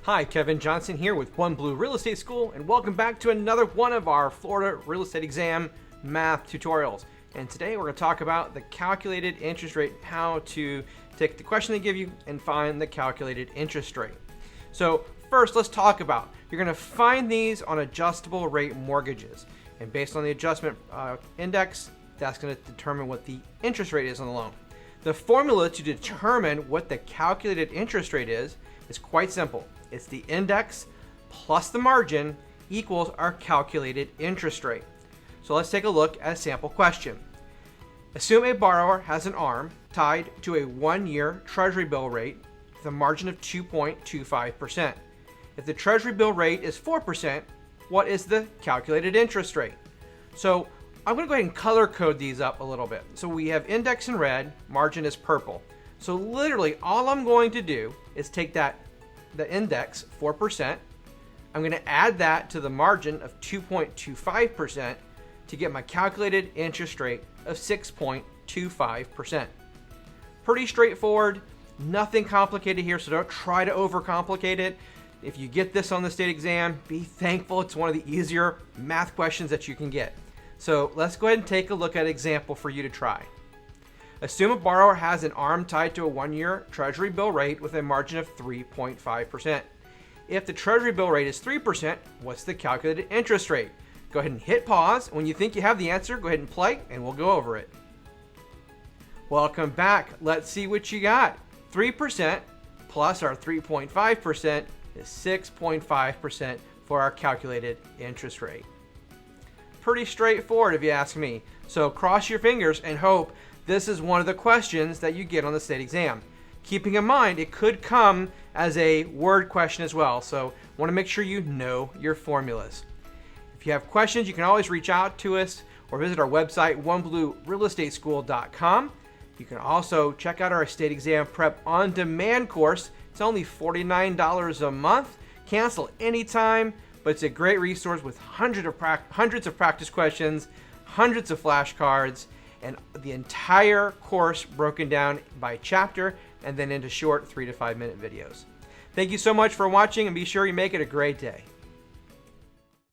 Hi, Kevin Johnson here with One Blue Real Estate School, and welcome back to another one of our Florida Real Estate Exam math tutorials. And today we're going to talk about the calculated interest rate, how to take the question they give you and find the calculated interest rate. So first, let's talk about, you're going to find these on adjustable rate mortgages. And based on the adjustment index, that's going to determine what the interest rate is on the loan. The formula to determine what the calculated interest rate is quite simple. It's the index plus the margin equals our calculated interest rate. So let's take a look at a sample question. Assume a borrower has an ARM tied to a 1-year treasury bill rate with a margin of 2.25%. If the treasury bill rate is 4%, what is the calculated interest rate? So I'm going to go ahead and color code these up a little bit. So we have index in red, margin is purple. So literally all I'm going to do is take the index, 4%, I'm going to add that to the margin of 2.25% to get my calculated interest rate of 6.25%. Pretty straightforward, nothing complicated here, so don't try to overcomplicate it. If you get this on the state exam, be thankful it's one of the easier math questions that you can get. So let's go ahead and take a look at an example for you to try. Assume a borrower has an ARM tied to a 1-year treasury bill rate with a margin of 3.5%. If the treasury bill rate is 3%, what's the calculated interest rate? Go ahead and hit pause. When you think you have the answer, go ahead and play and we'll go over it. Welcome back. Let's see what you got. 3% plus our 3.5% is 6.5% for our calculated interest rate. Pretty straightforward if you ask me. So cross your fingers and hope this is one of the questions that you get on the state exam. Keeping in mind, it could come as a word question as well, so want to make sure you know your formulas. If you have questions, you can always reach out to us or visit our website, onebluerealestateschool.com. You can also check out our state exam prep on demand course. It's only $49 a month. Cancel anytime, but it's a great resource with hundreds of practice questions, hundreds of flashcards, and the entire course broken down by chapter and then into short 3 to 5 minute videos. Thank you so much for watching, and be sure you make it a great day.